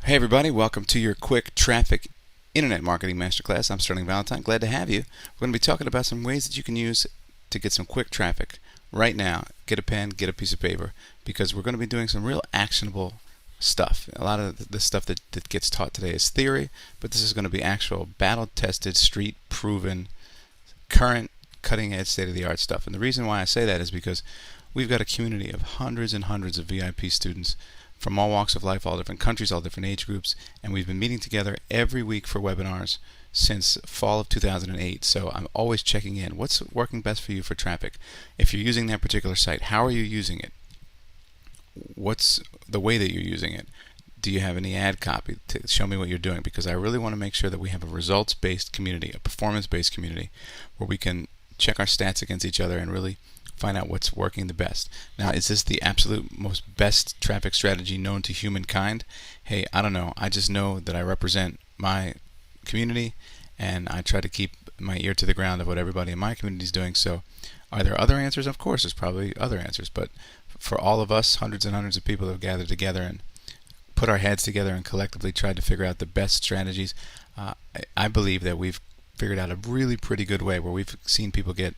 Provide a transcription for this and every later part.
Hey everybody, welcome to your quick traffic internet marketing masterclass. I'm Sterling Valentine. Glad to have you. We're going to be talking about some ways that you can use to get some quick traffic. Right now, get a pen, get a piece of paper, because we're going to be doing some real actionable stuff. A lot of the stuff that gets taught today is theory, but this is going to be actual battle-tested, street-proven, current, cutting-edge, state-of-the-art stuff. And the reason why I say that is because we've got a community of hundreds and hundreds of VIP students from all walks of life, all different countries, all different age groups, and we've been meeting together every week for webinars since fall of 2008. So I'm always checking in. What's working best for you for traffic? If you're using that particular site, how are you using it? What's the way that you're using it? Do you have any ad copy to show me what you're doing? Because I really want to make sure that we have a results-based community, a performance-based community, where we can check our stats against each other and really find out what's working the best. Now, is this the absolute most best traffic strategy known to humankind? Hey, I don't know. I just know that I represent my community, and I try to keep my ear to the ground of what everybody in my community is doing. So, are there other answers? Of course, there's probably other answers. But for all of us, hundreds and hundreds of people have gathered together and put our heads together and collectively tried to figure out the best strategies. I believe that we've figured out a really pretty good way where we've seen people get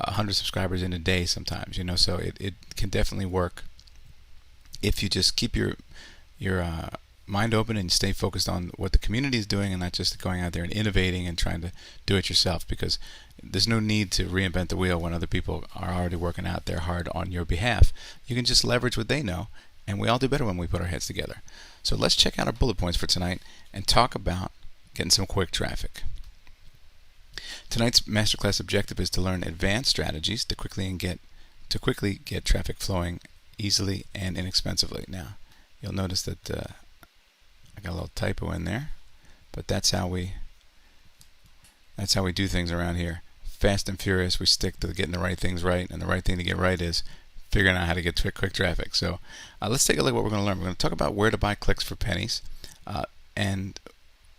100 subscribers in a day sometimes, so it can definitely work if you just keep your mind open and stay focused on what the community is doing and not just going out there and innovating and trying to do it yourself, because there's no need to reinvent the wheel when other people are already working out there hard on your behalf. You can just leverage what they know, and we all do better when we put our heads together. So let's check out our bullet points for tonight and talk about getting some quick traffic. Tonight's masterclass objective is to learn advanced strategies to quickly get traffic flowing easily and inexpensively. Now, you'll notice that I got a little typo in there, but that's how we do things around here. Fast and furious. We stick to getting the right things right, and the right thing to get right is figuring out how to get quick traffic. So let's take a look at what we're going to learn. We're going to talk about where to buy clicks for pennies, and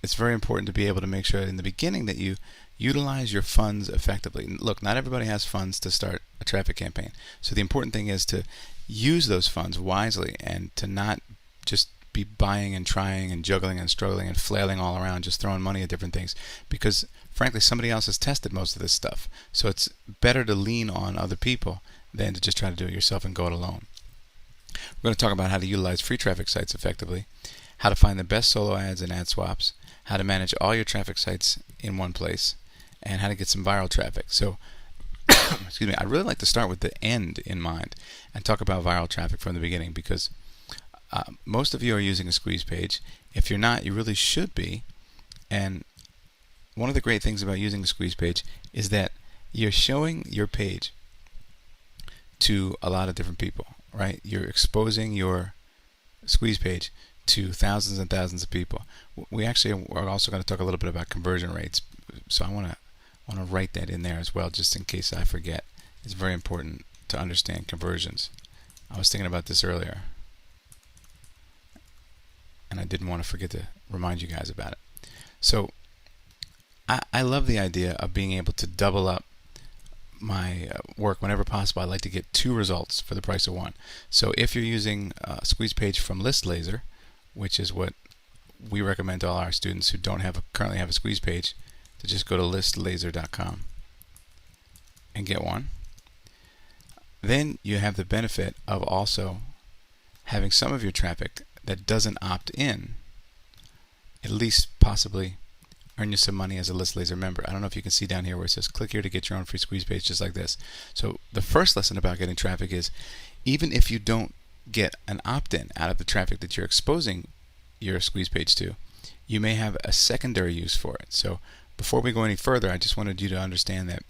it's very important to be able to make sure in the beginning that you utilize your funds effectively. Look, not everybody has funds to start a traffic campaign. So the important thing is to use those funds wisely and to not just be buying and trying and juggling and struggling and flailing all around, just throwing money at different things, because frankly somebody else has tested most of this stuff. So it's better to lean on other people than to just try to do it yourself and go it alone. We're going to talk about how to utilize free traffic sites effectively, how to find the best solo ads and ad swaps, how to manage all your traffic sites in one place, and how to get some viral traffic. So, excuse me, I'd really like to start with the end in mind and talk about viral traffic from the beginning, because most of you are using a squeeze page. If you're not, you really should be. And one of the great things about using a squeeze page is that you're showing your page to a lot of different people, right? You're exposing your squeeze page to thousands and thousands of people. We actually are also going to talk a little bit about conversion rates, so I want to write that in there as well, just in case I forget. It's very important to understand conversions. I was thinking about this earlier, and I didn't want to forget to remind you guys about it. So I love the idea of being able to double up my work whenever possible. I like to get 2 results for the price of 1. So if you're using a squeeze page from ListLaser, which is what we recommend to all our students who don't currently have a squeeze page, to just go to listlaser.com and get one. Then you have the benefit of also having some of your traffic that doesn't opt in at least possibly earn you some money as a ListLaser member. I don't know if you can see down here where it says click here to get your own free squeeze page, just like this. So the first lesson about getting traffic is, even if you don't get an opt-in out of the traffic that you're exposing your squeeze page to, you may have a secondary use for it. So before we go any further, I just wanted you to understand that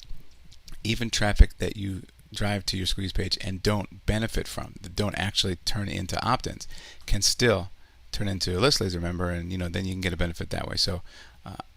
even traffic that you drive to your squeeze page and don't benefit from, that don't actually turn into opt-ins, can still turn into a ListLaser member, and then you can get a benefit that way. So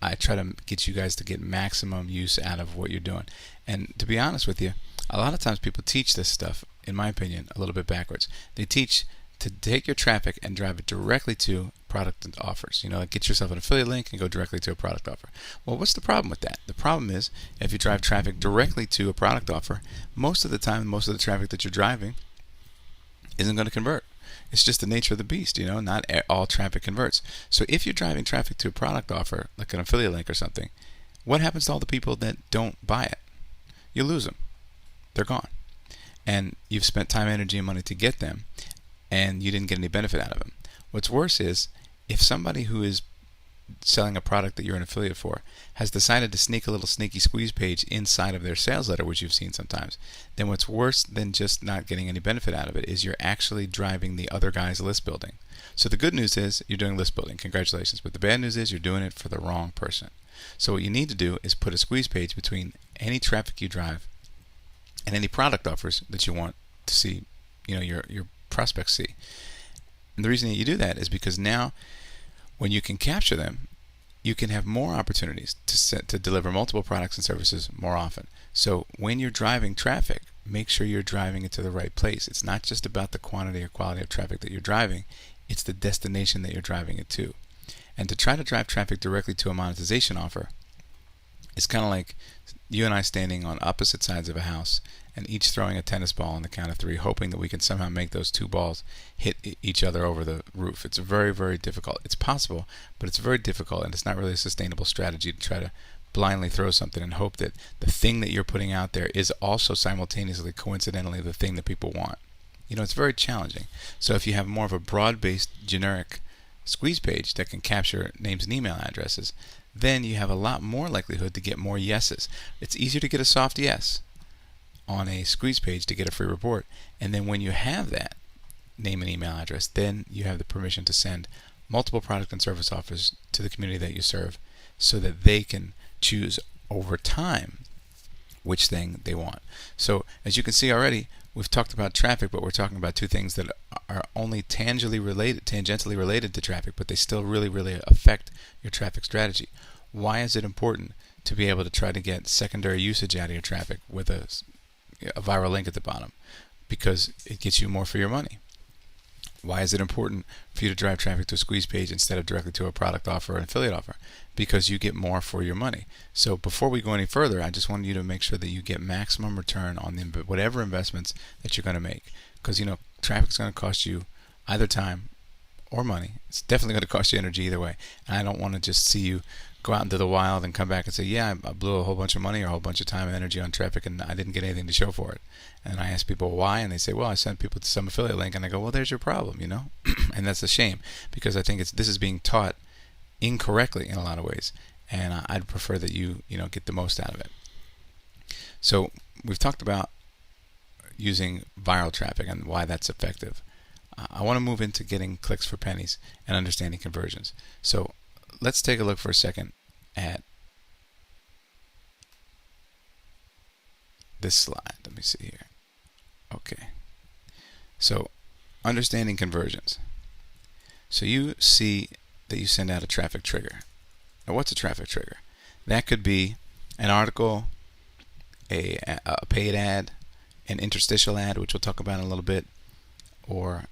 I try to get you guys to get maximum use out of what you're doing. And to be honest with you, a lot of times people teach this stuff, in my opinion, a little bit backwards. They teach to take your traffic and drive it directly to product offers. Like get yourself an affiliate link and go directly to a product offer. Well, what's the problem with that? The problem is, if you drive traffic directly to a product offer, most of the time, most of the traffic that you're driving isn't going to convert. It's just the nature of the beast, not all traffic converts. So if you're driving traffic to a product offer, like an affiliate link or something, what happens to all the people that don't buy it? You lose them. They're gone. And you've spent time, energy, and money to get them, and you didn't get any benefit out of them. What's worse is if somebody who is selling a product that you're an affiliate for has decided to sneak a little sneaky squeeze page inside of their sales letter, which you've seen sometimes, then what's worse than just not getting any benefit out of it is you're actually driving the other guy's list building. So the good news is you're doing list building. Congratulations. But the bad news is you're doing it for the wrong person. So what you need to do is put a squeeze page between any traffic you drive and any product offers that you want to see, your prospects see. And the reason that you do that is because now when you can capture them, you can have more opportunities to deliver multiple products and services more often. So when you're driving traffic, make sure you're driving it to the right place. It's not just about the quantity or quality of traffic that you're driving, it's the destination that you're driving it to. And to try to drive traffic directly to a monetization offer is kind of like you and I standing on opposite sides of a house and each throwing a tennis ball on the count of 3, hoping that we can somehow make those two balls hit each other over the roof. It's very, very difficult. It's possible, but it's very difficult, and it's not really a sustainable strategy to try to blindly throw something and hope that the thing that you're putting out there is also simultaneously, coincidentally, the thing that people want. It's very challenging. So if you have more of a broad-based, generic squeeze page that can capture names and email addresses, then you have a lot more likelihood to get more yeses. It's easier to get a soft yes on a squeeze page to get a free report. And then when you have that name and email address, then you have the permission to send multiple product and service offers to the community that you serve so that they can choose over time which thing they want. So as you can see already, we've talked about traffic, but we're talking about two things that are only tangentially related to traffic, but they still really, really affect your traffic strategy. Why is it important to be able to try to get secondary usage out of your traffic with a viral link at the bottom? Because it gets you more for your money. Why is it important for you to drive traffic to a squeeze page instead of directly to a product offer or an affiliate offer? Because you get more for your money. So before we go any further, I just want you to make sure that you get maximum return on whatever investments that you're going to make. Because traffic is going to cost you either time or money. It's definitely going to cost you energy either way. And I don't want to just see you go out into the wild and come back and say, yeah, I blew a whole bunch of money or a whole bunch of time and energy on traffic and I didn't get anything to show for it. And I ask people why, and they say, well, I sent people to some affiliate link, and I go, well, there's your problem, and that's a shame, because I think this is being taught incorrectly in a lot of ways, and I'd prefer that you get the most out of it. So we've talked about using viral traffic and why that's effective. I want to move into getting clicks for pennies and understanding conversions. So let's take a look for a second at this slide. Let me see here. Okay. So understanding conversions. So you see that you send out a traffic trigger. Now what's a traffic trigger? That could be an article, a paid ad, an interstitial ad, which we'll talk about in a little bit, or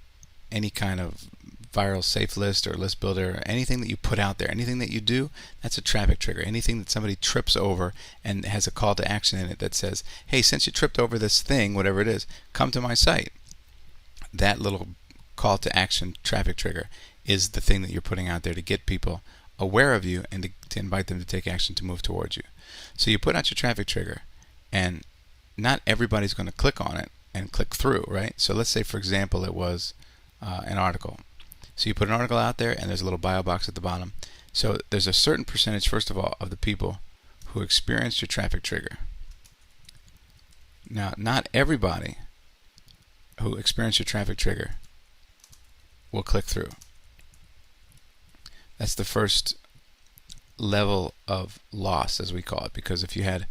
any kind of viral safe list or list builder, anything that you put out there, anything that you do, that's a traffic trigger. Anything that somebody trips over and has a call to action in it that says, hey, since you tripped over this thing, whatever it is, come to my site. That little call to action traffic trigger is the thing that you're putting out there to get people aware of you and to invite them to take action to move towards you. So you put out your traffic trigger, and not everybody's going to click on it and click through, right? So let's say, for example, it was an article. So you put an article out there and there's a little bio box at the bottom. So there's a certain percentage, first of all, of the people who experienced your traffic trigger. Now, not everybody who experienced your traffic trigger will click through. That's the first level of loss, as we call it, because if you had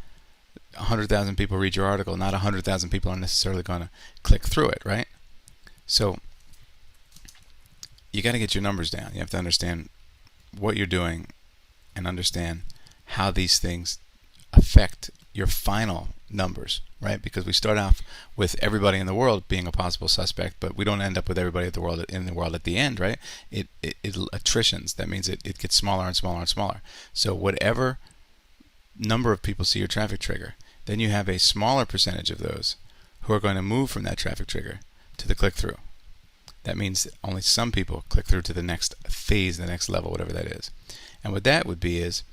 100,000 people read your article, not 100,000 people are necessarily going to click through it, right? So you got to get your numbers down. You have to understand what you're doing and understand how these things affect your final numbers, right? Because we start off with everybody in the world being a possible suspect, but we don't end up with everybody in the world at the end, right? It attritions. That means it gets smaller and smaller and smaller. So whatever number of people see your traffic trigger, then you have a smaller percentage of those who are going to move from that traffic trigger to the click-through. That means only some people click through to the next phase, the next level, whatever that is. And what that would be is,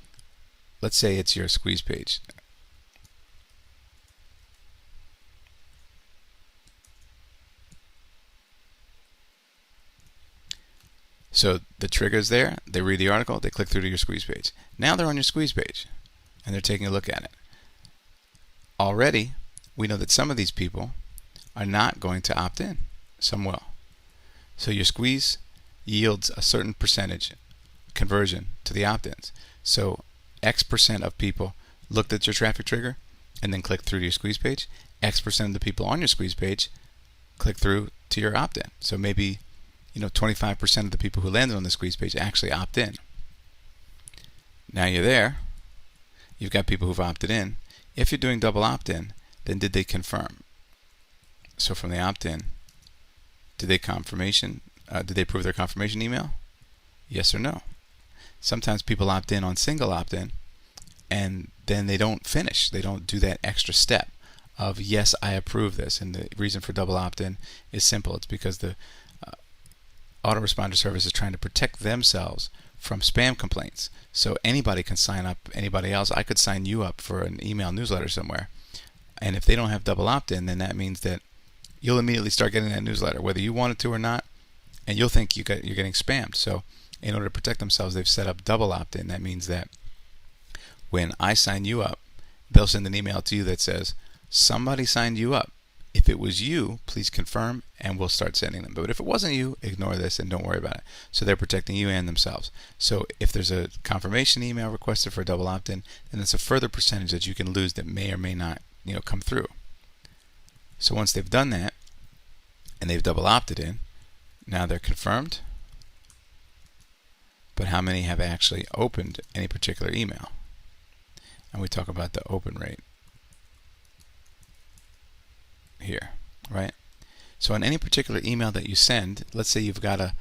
let's say it's your squeeze page. So the trigger's there, they read the article, they click through to your squeeze page. Now they're on your squeeze page, and they're taking a look at it. Already, we know that some of these people are not going to opt in. Some will. So your squeeze yields a certain percentage conversion to the opt-ins. So X% of people looked at your traffic trigger and then clicked through to your squeeze page. X% of the people on your squeeze page click through to your opt-in. So maybe 25% of the people who landed on the squeeze page actually opt in. Now you're there. You've got people who've opted in. If you're doing double opt-in, then did they confirm? So from the opt-in, did they approve their confirmation email? Yes or no? Sometimes people opt in on single opt-in, and then they don't finish. They don't do that extra step of, yes, I approve this. And the reason for double opt-in is simple. It's because the autoresponder service is trying to protect themselves from spam complaints. So anybody can sign up, anybody else. I could sign you up for an email newsletter somewhere. And if they don't have double opt-in, then that means that you'll immediately start getting that newsletter, whether you want it to or not, and you'll think you're getting spammed. So in order to protect themselves, they've set up double opt-in. That means that when I sign you up, they'll send an email to you that says, somebody signed you up. If it was you, please confirm, and we'll start sending them. But if it wasn't you, ignore this and don't worry about it. So they're protecting you and themselves. So if there's a confirmation email requested for a double opt-in, then it's a further percentage that you can lose that may or may not come through. So once they've done that, and they've double opted in, now they're confirmed. But how many have actually opened any particular email? And we talk about the open rate here, right? So on any particular email that you send, let's say you've got a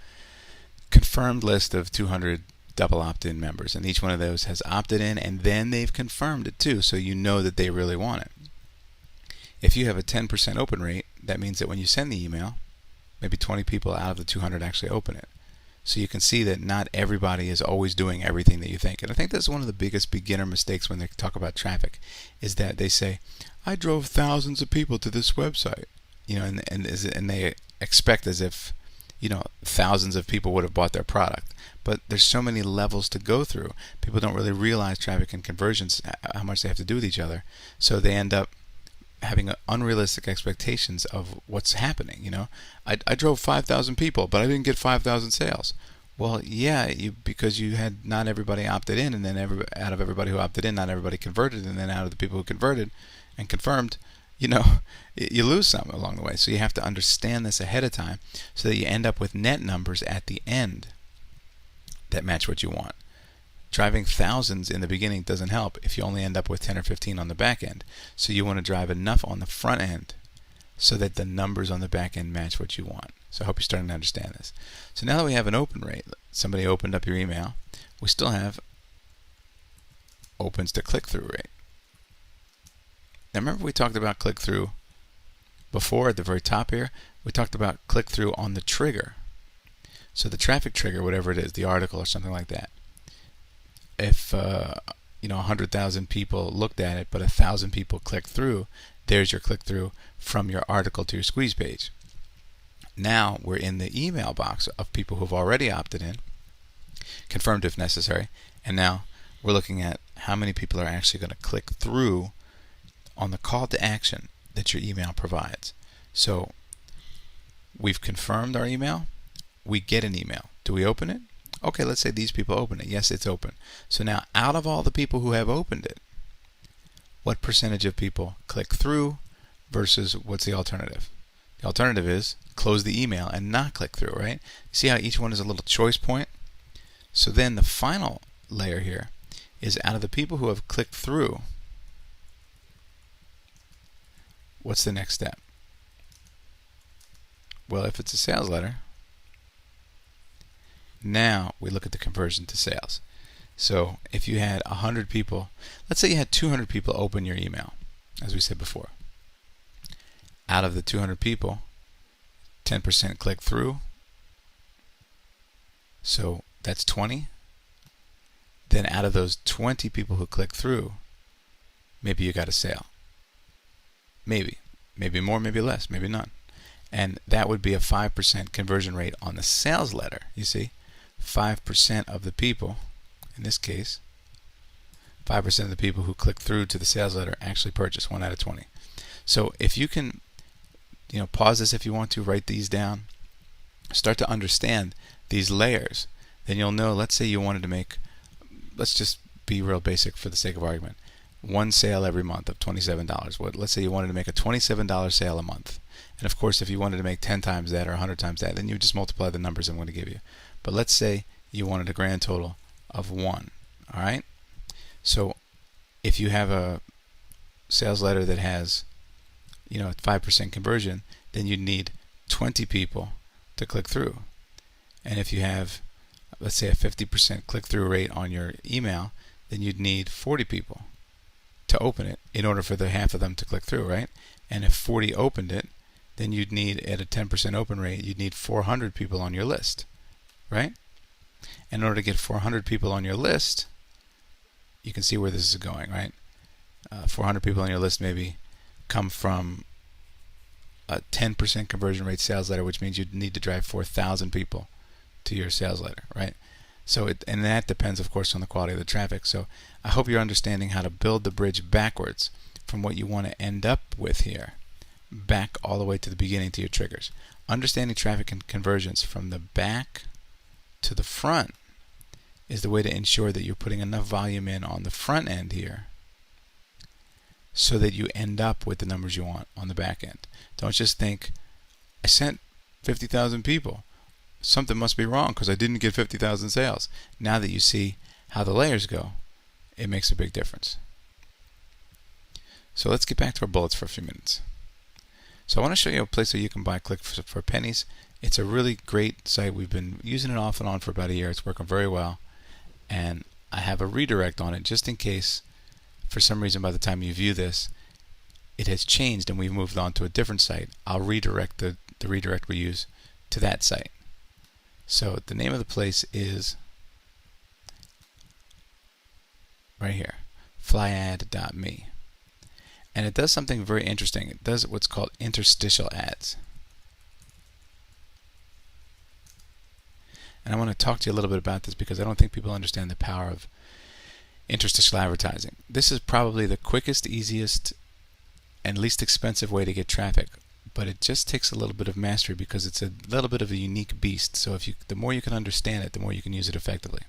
confirmed list of 200 double opt-in members, and each one of those has opted in, and then they've confirmed it too, so you know that they really want it. If you have a 10% open rate, that means that when you send the email, maybe 20 people out of the 200 actually open it. So you can see that not everybody is always doing everything that you think. And I think that's one of the biggest beginner mistakes when they talk about traffic, is that they say, I drove thousands of people to this website, and they expect as if, thousands of people would have bought their product. But there's so many levels to go through. People don't really realize traffic and conversions, how much they have to do with each other. So they end up having unrealistic expectations of what's happening. I drove 5,000 people, but I didn't get 5,000 sales. Well, yeah, because you had not everybody opted in, and then out of everybody who opted in, not everybody converted, and then out of the people who converted and confirmed, you lose some along the way. So you have to understand this ahead of time so that you end up with net numbers at the end that match what you want. Driving thousands in the beginning doesn't help if you only end up with 10 or 15 on the back end. So you want to drive enough on the front end so that the numbers on the back end match what you want. So I hope you're starting to understand this. So now that we have an open rate, somebody opened up your email, we still have opens to click-through rate. Now remember we talked about click-through before at the very top here? We talked about click-through on the trigger. So the traffic trigger, whatever it is, the article or something like that. If 100,000 people looked at it, but 1,000 people clicked through, there's your click-through from your article to your squeeze page. Now we're in the email box of people who've already opted in, confirmed if necessary, and now we're looking at how many people are actually going to click through on the call to action that your email provides. So we've confirmed our email, we get an email. Do we open it? Okay, let's say these people open it. Yes, it's open. So now out of all the people who have opened it, what percentage of people click through versus what's the alternative? The alternative is close the email and not click through, right? See how each one is a little choice point? So then the final layer here is out of the people who have clicked through, what's the next step? Well, if it's a sales letter, now we look at the conversion to sales. So if you had 100 people, let's say you had 200 people open your email, as we said before. Out of the 200 people, 10% click through, So that's 20. Then out of those 20 people who click through, maybe you got a sale. Maybe. Maybe more, maybe less, maybe none. And that would be a 5% conversion rate on the sales letter. You see, 5% of the people, in this case, 5% of the people who click through to the sales letter actually purchase, 1 out of 20. So if you can, pause this if you want to, write these down, start to understand these layers, then you'll know, let's say you wanted to make, let's just be real basic for the sake of argument, one sale every month of $27. Let's say you wanted to make a $27 sale a month. And of course, if you wanted to make 10 times that or 100 times that, then you just multiply the numbers I'm going to give you. But let's say you wanted a grand total of 1. All right? So if you have a sales letter that has, 5% conversion, then you'd need 20 people to click through. And if you have, let's say, a 50% click-through rate on your email, then you'd need 40 people to open it in order for the half of them to click through, right? And if 40 opened it, then you'd need, at a 10% open rate, you'd need 400 people on your list, right? In order to get 400 people on your list, you can see where this is going, right? 400 people on your list maybe come from a 10% conversion rate sales letter, which means you'd need to drive 4,000 people to your sales letter, right? So and that depends, of course, on the quality of the traffic. So I hope you're understanding how to build the bridge backwards from what you want to end up with here, back all the way to the beginning to your triggers. Understanding traffic and conversions from the back to the front is the way to ensure that you're putting enough volume in on the front end here so that you end up with the numbers you want on the back end. Don't just think, I sent 50,000 people. Something must be wrong because I didn't get 50,000 sales. Now that you see how the layers go, it makes a big difference. So let's get back to our bullets for a few minutes. So I want to show you a place where you can buy Click for pennies. It's a really great site. We've been using it off and on for about a year. It's working very well. And I have a redirect on it just in case, for some reason, by the time you view this, it has changed and we've moved on to a different site. I'll redirect the redirect we use to that site. So the name of the place is right here, flyad.me. And it does something very interesting. It does what's called interstitial ads. And I want to talk to you a little bit about this because I don't think people understand the power of interstitial advertising. This is probably the quickest, easiest, and least expensive way to get traffic. But it just takes a little bit of mastery because it's a little bit of a unique beast. So the more you can understand it, the more you can use it effectively.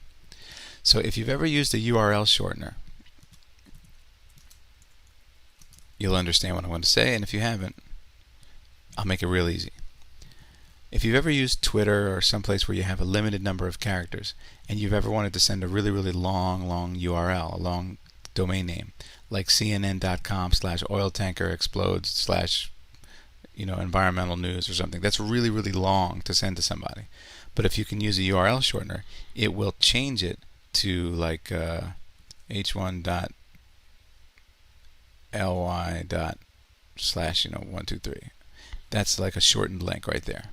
So if you've ever used a URL shortener, you'll understand what I'm going to say. And if you haven't, I'll make it real easy. If you've ever used Twitter or someplace where you have a limited number of characters and you've ever wanted to send a really, really long URL, a long domain name, like cnn.com/oiltankerexplodes/ environmental news or something. That's really, really long to send to somebody. But if you can use a URL shortener, it will change it to like h1.ly./123. That's like a shortened link right there.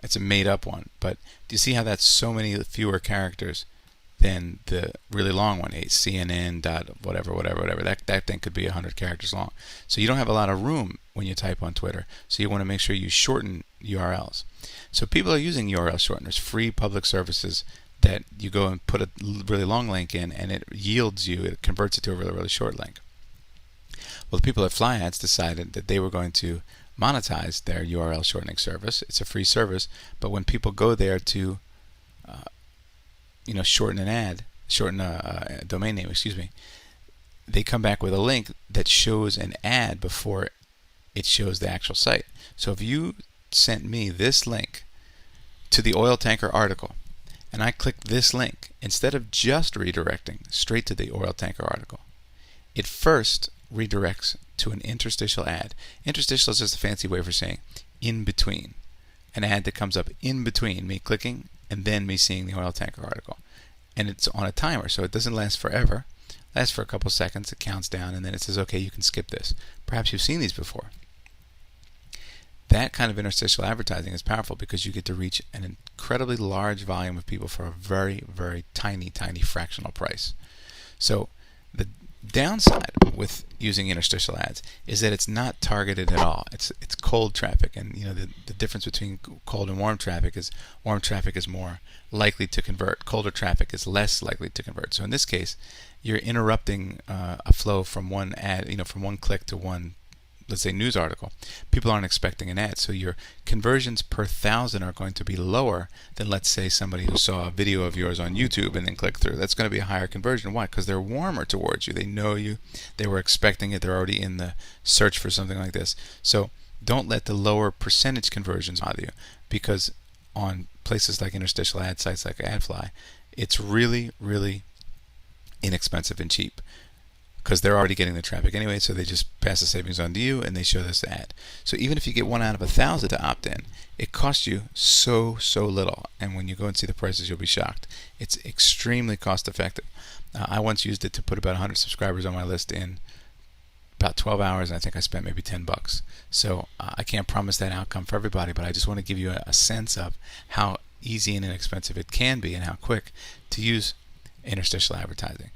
It's a made up one, but do you see how that's so many fewer characters than the really long one, CNN dot whatever. That thing could be 100 characters long. So you don't have a lot of room when you type on Twitter. So you want to make sure you shorten URLs. So people are using URL shorteners, free public services that you go and put a really long link in, and it converts it to a really, really short link. Well, the people at FlyAds decided that they were going to monetize their URL shortening service. It's a free service, but when people go there to shorten a domain name, they come back with a link that shows an ad before it shows the actual site. So if you sent me this link to the oil tanker article, and I click this link, instead of just redirecting straight to the oil tanker article, it first redirects to an interstitial ad. Interstitial is just a fancy way for saying in between. An ad that comes up in between me clicking and then me seeing the oil tanker article. And it's on a timer, so it doesn't last forever. It lasts for a couple seconds, it counts down, and then it says, okay, you can skip this. Perhaps you've seen these before. That kind of interstitial advertising is powerful because you get to reach an incredibly large volume of people for a very, very tiny, tiny fractional price. So the downside with using interstitial ads is that it's not targeted at all. It's cold traffic, and the difference between cold and warm traffic is warm traffic is more likely to convert. Colder traffic is less likely to convert. So in this case, you're interrupting a flow from one ad, from one click to one, let's say, news article. People aren't expecting an ad, so your conversions per 1,000 are going to be lower than, let's say, somebody who saw a video of yours on YouTube and then clicked through. That's going to be a higher conversion. Why? Because they're warmer towards you. They know you. They were expecting it. They're already in the search for something like this. So don't let the lower percentage conversions bother you, because on places like interstitial ad sites like AdFly, it's really, really inexpensive and cheap, because they're already getting the traffic anyway, so they just pass the savings on to you and they show this ad. So even if you get 1 out of 1,000 to opt in, it costs you so little, and when you go and see the prices, you'll be shocked. It's extremely cost effective. I once used it to put about 100 subscribers on my list in about 12 hours, and I think I spent maybe $10. So I can't promise that outcome for everybody, but I just want to give you a sense of how easy and inexpensive it can be and how quick to use interstitial advertising.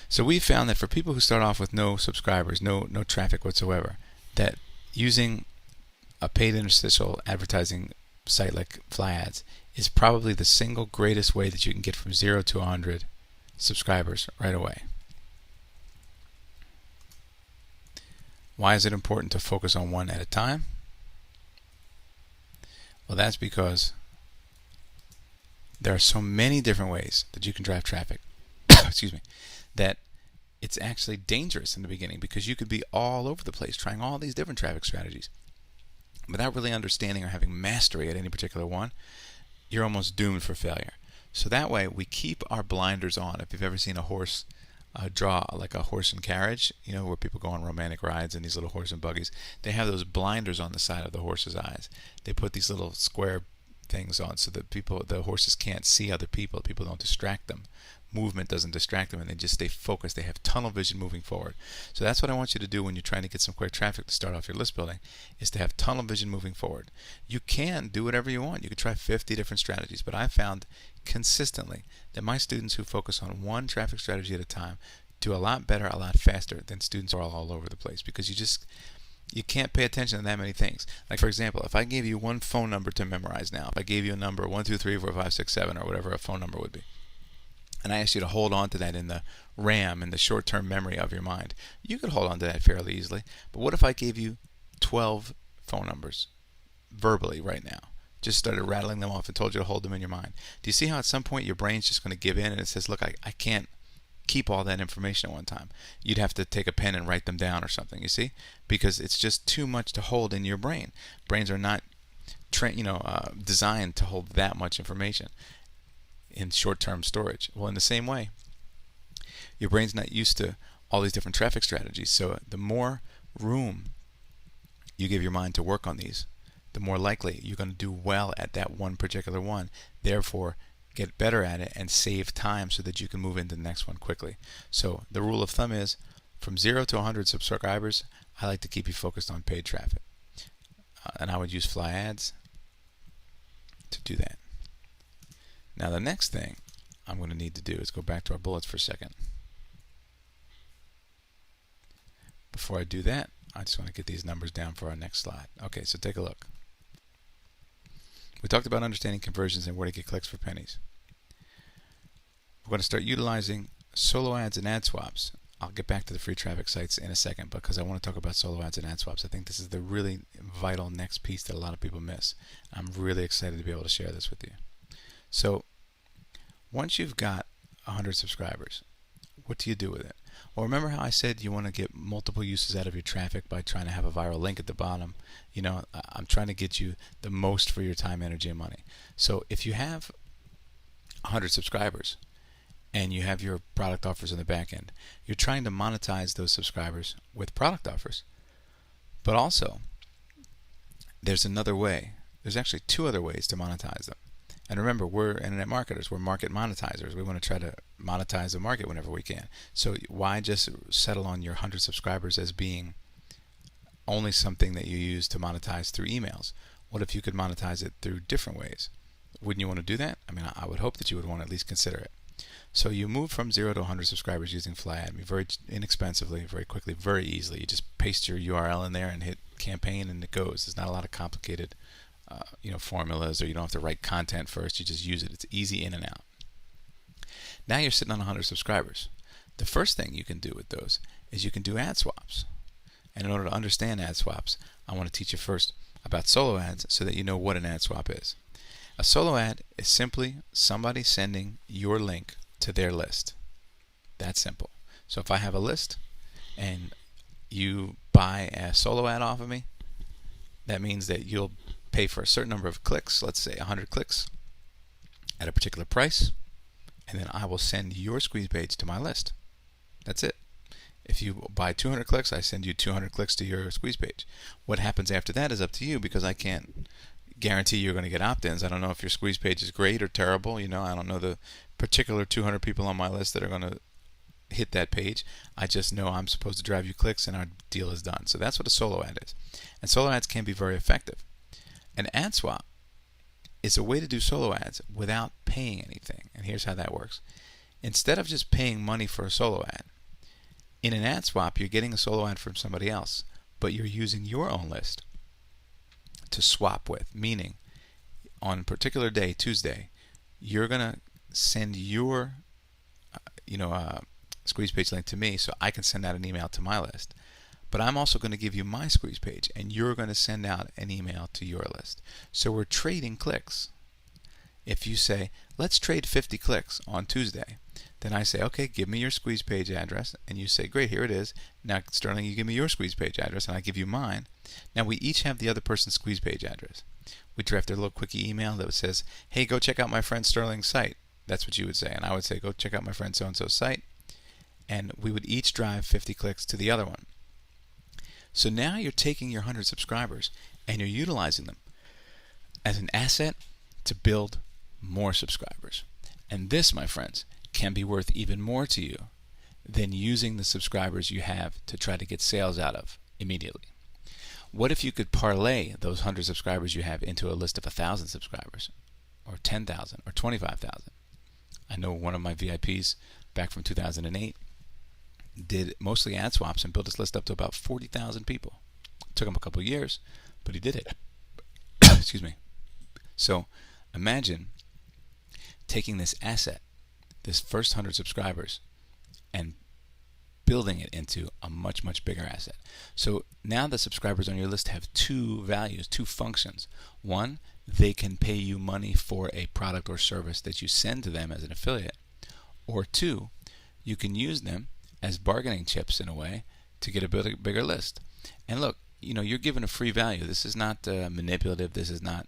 So we found that for people who start off with no subscribers, no traffic whatsoever, that using a paid interstitial advertising site like FlyAds is probably the single greatest way that you can get from 0 to 100 subscribers right away. Why is it important to focus on one at a time? Well, that's because there are so many different ways that you can drive traffic. Excuse me. That it's actually dangerous in the beginning, because you could be all over the place trying all these different traffic strategies without really understanding or having mastery at any particular one. You're almost doomed for failure. So that way we keep our blinders on. If you've ever seen a horse draw, like a horse and carriage, where people go on romantic rides in these little horse and buggies, they have those blinders on the side of the horse's eyes. They put these little square things on so that the horses can't see other people. People don't distract them. Movement doesn't distract them, and they just stay focused. They have tunnel vision moving forward. So that's what I want you to do when you're trying to get some quick traffic to start off your list building, is to have tunnel vision moving forward. You can do whatever you want. You can try 50 different strategies, but I found consistently that my students who focus on one traffic strategy at a time do a lot better, a lot faster than students who are all over the place, because you can't pay attention to that many things. Like, for example, if I gave you one phone number to memorize now, if I gave you a number 1, 2, 3, 4, 5, 6, 7, or whatever a phone number would be, and I asked you to hold on to that in the RAM, in the short-term memory of your mind, you could hold on to that fairly easily. But what if I gave you 12 phone numbers verbally right now? Just started rattling them off and told you to hold them in your mind. Do you see how at some point your brain's just going to give in and it says, look, I can't keep all that information at one time. You'd have to take a pen and write them down or something, you see? Because it's just too much to hold in your brain. Brains are not designed to hold that much information in short-term storage. Well, in the same way, your brain's not used to all these different traffic strategies. So the more room you give your mind to work on these, the more likely you're going to do well at that one particular one. Therefore, get better at it and save time so that you can move into the next one quickly. So the rule of thumb is, from 0 to 100 subscribers, I like to keep you focused on paid traffic. And I would use FlyAds to do that. Now the next thing I'm going to need to do is go back to our bullets for a second. Before I do that, I just want to get these numbers down for our next slide. Okay, so take a look. We talked about understanding conversions and where to get clicks for pennies. We're going to start utilizing solo ads and ad swaps. I'll get back to the free traffic sites in a second, because I want to talk about solo ads and ad swaps. I think this is the really vital next piece that a lot of people miss. I'm really excited to be able to share this with you. So once you've got 100 subscribers, what do you do with it? Well, remember how I said you want to get multiple uses out of your traffic by trying to have a viral link at the bottom? I'm trying to get you the most for your time, energy, and money. So if you have 100 subscribers and you have your product offers in the back end, you're trying to monetize those subscribers with product offers. But also, there's another way. There's actually 2 other ways to monetize them. And remember, we're internet marketers. We're market monetizers. We want to try to monetize the market whenever we can. So why just settle on your 100 subscribers as being only something that you use to monetize through emails. What if you could monetize it through different ways? Wouldn't you want to do that? I mean, I would hope that you would want to at least consider it. So you move from 0 to 100 subscribers using FlyAdme very inexpensively, very quickly, very easily. You just paste your URL in there and hit campaign, and it goes. There's not a lot of complicated formulas, or you don't have to write content first. You just use it. It's easy in and out. Now you're sitting on 100 subscribers. The first thing you can do with those is you can do ad swaps. And in order to understand ad swaps, I want to teach you first about solo ads so that you know what an ad swap is. A solo ad is simply somebody sending your link to their list. That's simple. So if I have a list and you buy a solo ad off of me, that means that you'll pay for a certain number of clicks, let's say 100 clicks, at a particular price, and then I will send your squeeze page to my list. That's it. If you buy 200 clicks, I send you 200 clicks to your squeeze page. What happens after that is up to you, because I can't guarantee you're going to get opt-ins. I don't know if your squeeze page is great or terrible. I don't know the particular 200 people on my list that are going to hit that page. I just know I'm supposed to drive you clicks and our deal is done. So that's what a solo ad is. And solo ads can be very effective. An ad swap is a way to do solo ads without paying anything. And here's how that works. Instead of just paying money for a solo ad, in an ad swap, you're getting a solo ad from somebody else, but you're using your own list to swap with. Meaning, on a particular day, Tuesday, you're going to send your squeeze page link to me so I can send out an email to my list. But I'm also going to give you my squeeze page, and you're going to send out an email to your list. So we're trading clicks. If you say, let's trade 50 clicks on Tuesday, then I say, okay, give me your squeeze page address, and you say, great, here it is. Now, Sterling, you give me your squeeze page address, and I give you mine. Now, we each have the other person's squeeze page address. We draft a little quickie email that says, hey, go check out my friend Sterling's site. That's what you would say, and I would say, go check out my friend so-and-so's site, and we would each drive 50 clicks to the other one. So now you're taking your 100 subscribers and you're utilizing them as an asset to build more subscribers. And this, my friends, can be worth even more to you than using the subscribers you have to try to get sales out of immediately. What if you could parlay those 100 subscribers you have into a list of 1,000 subscribers, or 10,000, or 25,000? I know one of my VIPs back from 2008 did mostly ad swaps and built his list up to about 40,000 people. It took him a couple of years, but he did it. Excuse me. So imagine taking this asset, this first 100 subscribers, and building it into a much, much bigger asset. So now the subscribers on your list have two values, two functions. One, they can pay you money for a product or service that you send to them as an affiliate. Or two, you can use them as bargaining chips in a way to get a bigger list. And look, you're given a free value. This is not manipulative. This is not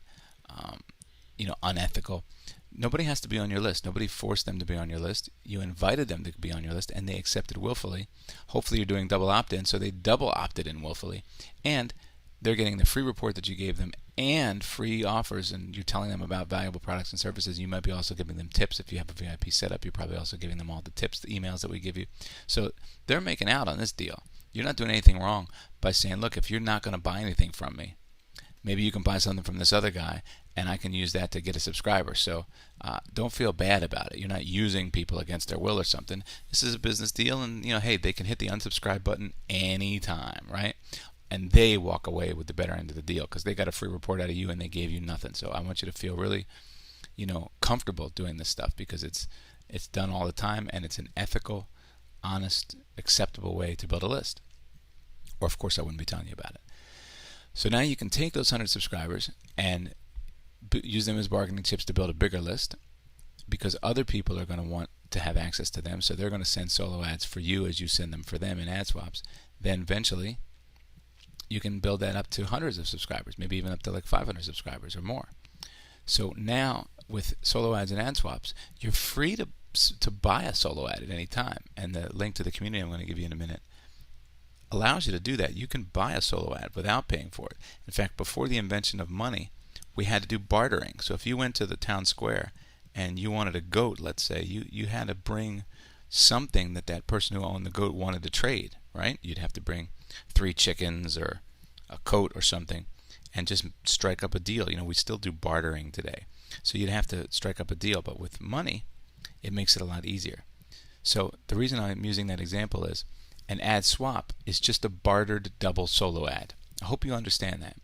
unethical. Nobody has to be on your list. Nobody forced them to be on your list. You invited them to be on your list, and they accepted willfully. Hopefully you're doing double opt-in, so they double opted in willfully. And they're getting the free report that you gave them and free offers, and you're telling them about valuable products and services. You might be also giving them tips. If you have a VIP setup, you're probably also giving them all the tips, the emails that we give you. So they're making out on this deal. You're not doing anything wrong by saying, look, if you're not going to buy anything from me, maybe you can buy something from this other guy, and I can use that to get a subscriber. So don't feel bad about it. You're not using people against their will or something. This is a business deal, and hey, they can hit the unsubscribe button anytime, right? And they walk away with the better end of the deal because they got a free report out of you and they gave you nothing. So I want you to feel really, comfortable doing this stuff because it's done all the time, and it's an ethical, honest, acceptable way to build a list. Or of course I wouldn't be telling you about it. So now you can take those 100 subscribers and use them as bargaining chips to build a bigger list, because other people are going to want to have access to them, so they're going to send solo ads for you as you send them for them in ad swaps. Then eventually you can build that up to hundreds of subscribers, maybe even up to like 500 subscribers or more. So now with solo ads and ad swaps, you're free to buy a solo ad at any time, and the link to the community I'm going to give you in a minute allows you to do that. You can buy a solo ad without paying for it. In fact, before the invention of money, we had to do bartering. So if you went to the town square and you wanted a goat, let's say, you had to bring something that person who owned the goat wanted to trade, right? You'd have to bring 3 chickens or a coat or something and just strike up a deal. We still do bartering today. So you'd have to strike up a deal, but with money, it makes it a lot easier. So the reason I'm using that example is an ad swap is just a bartered double solo ad. I hope you understand that,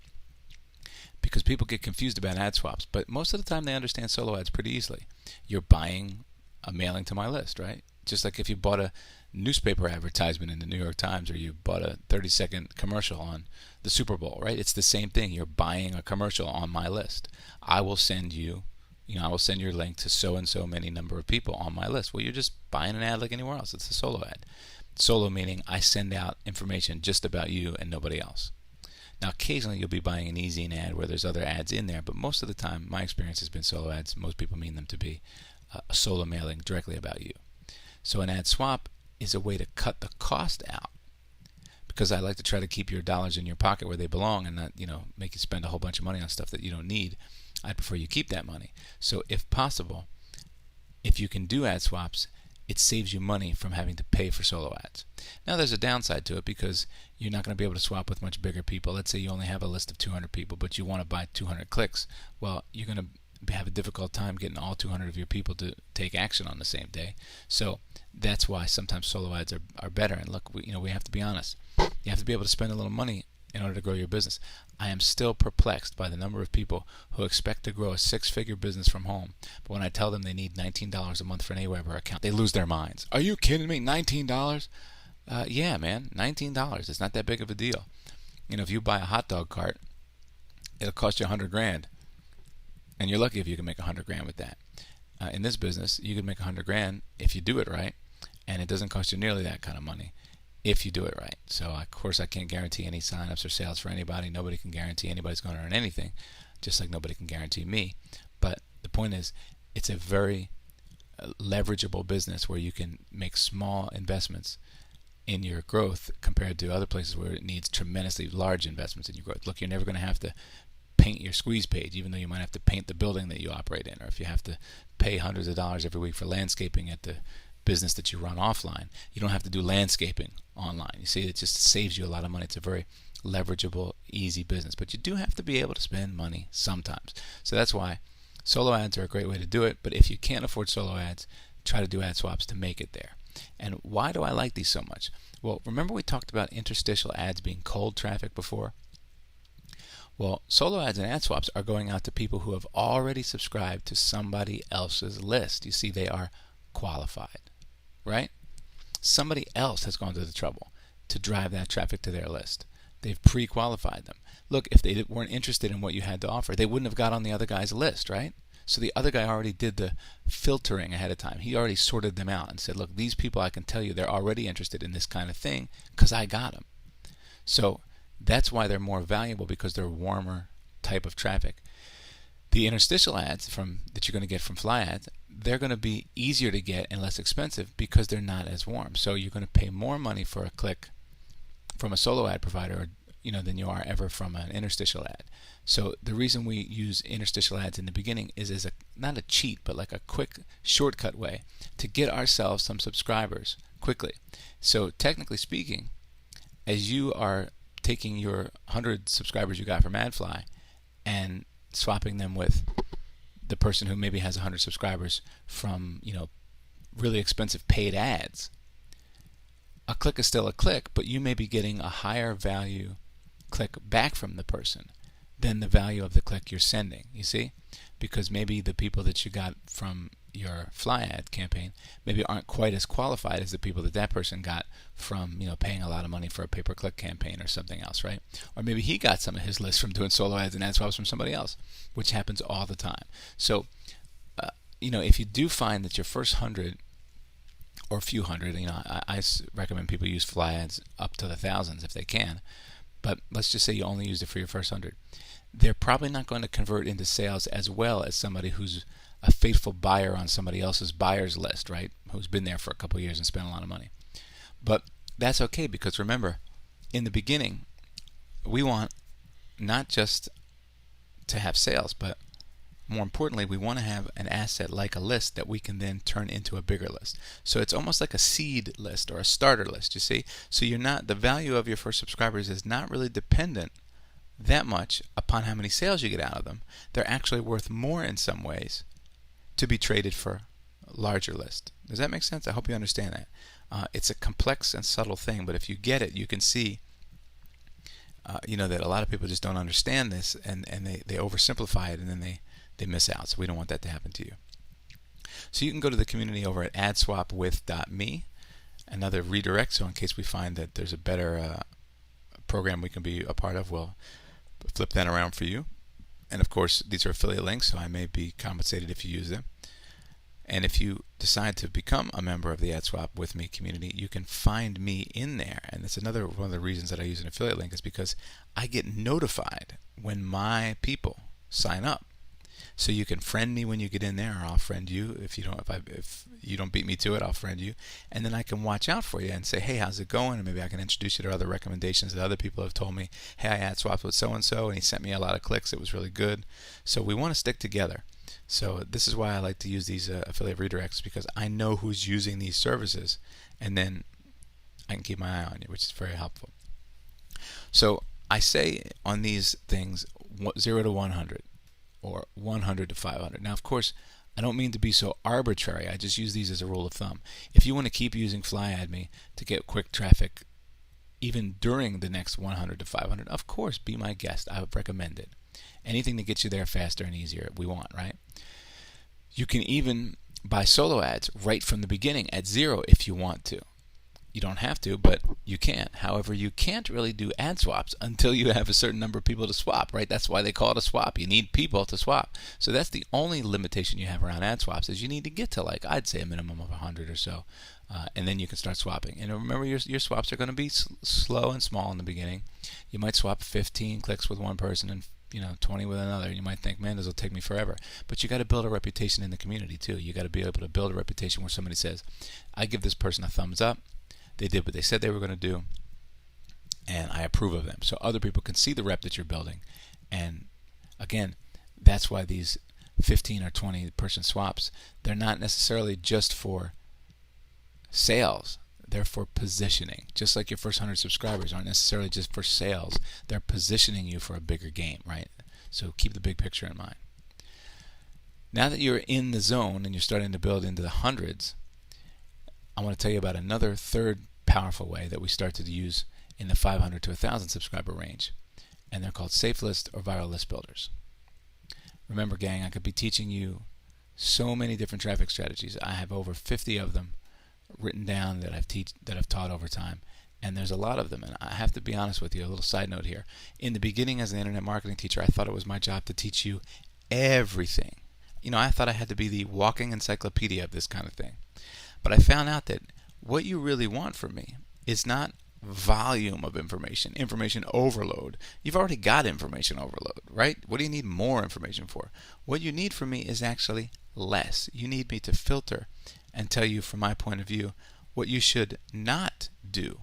because people get confused about ad swaps, but most of the time they understand solo ads pretty easily. You're buying a mailing to my list, right? Just like if you bought a newspaper advertisement in the New York Times, or you bought a 30-second commercial on the Super Bowl, right? It's the same thing. You're buying a commercial on my list. I will send you, I will send your link to so and so many number of people on my list. Well, you're just buying an ad like anywhere else. It's a solo ad. Solo meaning I send out information just about you and nobody else. Now, occasionally you'll be buying an e-zine ad where there's other ads in there, but most of the time, my experience has been solo ads. Most people mean them to be a solo mailing directly about you. So an ad swap is a way to cut the cost out, because I like to try to keep your dollars in your pocket where they belong and not, make you spend a whole bunch of money on stuff that you don't need. I prefer you keep that money. So if possible, if you can do ad swaps, it saves you money from having to pay for solo ads. Now there's a downside to it, because you're not going to be able to swap with much bigger people. Let's say you only have a list of 200 people, but you want to buy 200 clicks. Well, you're going to have a difficult time getting all 200 of your people to take action on the same day. So that's why sometimes solo ads are better. And look, we have to be honest. You have to be able to spend a little money in order to grow your business. I am still perplexed by the number of people who expect to grow a six-figure business from home, but when I tell them they need $19 a month for an Aweber account, they lose their minds. Are you kidding me? $19? Yeah, man, $19. It's not that big of a deal. If you buy a hot dog cart, it'll cost you $100,000, and you're lucky if you can make $100,000 with that. In this business, you can make $100,000 if you do it right, and it doesn't cost you nearly that kind of money if you do it right. So, of course, I can't guarantee any sign-ups or sales for anybody. Nobody can guarantee anybody's going to earn anything, just like nobody can guarantee me. But the point is, it's a very leverageable business where you can make small investments in your growth compared to other places where it needs tremendously large investments in your growth. Look, you're never going to have to paint your squeeze page, even though you might have to paint the building that you operate in, or if you have to pay hundreds of dollars every week for landscaping at the business that you run offline. You don't have to do landscaping online. You see, it just saves you a lot of money. It's a very leverageable, easy business, but you do have to be able to spend money sometimes. So that's why solo ads are a great way to do it, but if you can't afford solo ads, try to do ad swaps to make it there. And why do I like these so much? Well, remember we talked about interstitial ads being cold traffic before? Well, solo ads and ad swaps are going out to people who have already subscribed to somebody else's list. You see, they are qualified, right? Somebody else has gone to the trouble to drive that traffic to their list. They've pre-qualified them. Look, if they weren't interested in what you had to offer, they wouldn't have got on the other guy's list, right? So the other guy already did the filtering ahead of time. He already sorted them out and said, look, these people, I can tell you they're already interested in this kind of thing because I got them. So that's why they're more valuable, because they're warmer type of traffic. The interstitial ads that you're going to get from fly ads, they're going to be easier to get and less expensive because they're not as warm. So you're going to pay more money for a click from a solo ad provider, than you are ever from an interstitial ad. So the reason we use interstitial ads in the beginning is as not a cheat, but like a quick shortcut way to get ourselves some subscribers quickly. So technically speaking, as you are taking your 100 subscribers you got from AdFly and swapping them with the person who maybe has 100 subscribers from, really expensive paid ads, a click is still a click, but you may be getting a higher value click back from the person than the value of the click you're sending, you see? Because maybe the people that you got from your fly ad campaign maybe aren't quite as qualified as the people that person got from, paying a lot of money for a pay-per-click campaign or something else, right? Or maybe he got some of his list from doing solo ads and ad swaps from somebody else, which happens all the time. So, if you do find that your first 100 or a few hundred, I recommend people use fly ads up to the thousands if they can, but let's just say you only used it for your first 100. They're probably not going to convert into sales as well as somebody who's a faithful buyer on somebody else's buyer's list, right? Who's been there for a couple of years and spent a lot of money. But that's okay, because remember, in the beginning, we want not just to have sales, but more importantly, we want to have an asset like a list that we can then turn into a bigger list. So it's almost like a seed list or a starter list, you see? So the value of your first subscribers is not really dependent that much upon how many sales you get out of them. They're actually worth more in some ways to be traded for a larger list. Does that make sense? I hope you understand that. It's a complex and subtle thing, but if you get it, you can see that a lot of people just don't understand this, and they oversimplify it, and then they miss out. So we don't want that to happen to you. So you can go to the community over at adswapwith.me, another redirect, so in case we find that there's a better program we can be a part of, we'll flip that around for you. And of course, these are affiliate links, so I may be compensated if you use them. And if you decide to become a member of the AdSwap with me community, you can find me in there. And that's another one of the reasons that I use an affiliate link, is because I get notified when my people sign up. So you can friend me when you get in there, or I'll friend you. If you don't beat me to it, I'll friend you. And then I can watch out for you and say, hey, how's it going? And maybe I can introduce you to other recommendations that other people have told me. Hey, I AdSwapped with so-and-so, and he sent me a lot of clicks. It was really good. So we want to stick together. So this is why I like to use these affiliate redirects, because I know who's using these services, and then I can keep my eye on you, which is very helpful. So I say on these things 0 to 100 or 100 to 500. Now, of course, I don't mean to be so arbitrary. I just use these as a rule of thumb. If you want to keep using FlyAdMe to get quick traffic even during the next 100 to 500, of course, be my guest. I would recommend it. Anything that gets you there faster and easier, we want, right? You can even buy solo ads right from the beginning at 0 if you want to. You don't have to, but you can. However, you can't really do ad swaps until you have a certain number of people to swap, right? That's why they call it a swap. You need people to swap. So that's the only limitation you have around ad swaps, is you need to get to, like, I'd say a minimum of 100 or so, and then you can start swapping. And remember, your swaps are going to be slow and small in the beginning. You might swap 15 clicks with one person and 20 with another, and you might think, man, this will take me forever. But you got to build a reputation in the community too. You got to be able to build a reputation where somebody says, I give this person a thumbs up. They did what they said they were going to do, and I approve of them. So other people can see the rep that you're building. And again, that's why these 15 or 20 person swaps, they're not necessarily just for sales. They're for positioning. Just like your first 100 subscribers aren't necessarily just for sales. They're positioning you for a bigger game, right? So keep the big picture in mind. Now that you're in the zone and you're starting to build into the hundreds, I want to tell you about another third powerful way that we started to use in the 500 to 1,000 subscriber range. And they're called safe list or viral list builders. Remember, gang, I could be teaching you so many different traffic strategies. I have over 50 of them written down that I've taught over time, and there's a lot of them. And I have to be honest with you, a little side note here. In the beginning, as an internet marketing teacher, I thought it was my job to teach you everything. I thought I had to be the walking encyclopedia of this kind of thing. But I found out that what you really want from me is not volume of information overload. You've already got information overload, right? What do you need more information for? What you need from me is actually less. You need me to filter and tell you, from my point of view, what you should not do,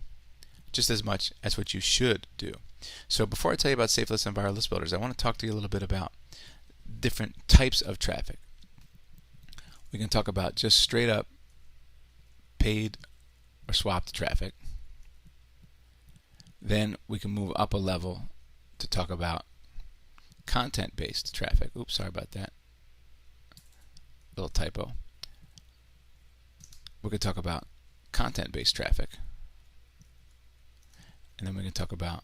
just as much as what you should do. So before I tell you about safe lists and viral list builders, I want to talk to you a little bit about different types of traffic. We can talk about just straight up paid or swapped traffic. Then we can move up a level to talk about content-based traffic. Oops, sorry about that. Little typo. We could talk about content-based traffic. And then we can talk about,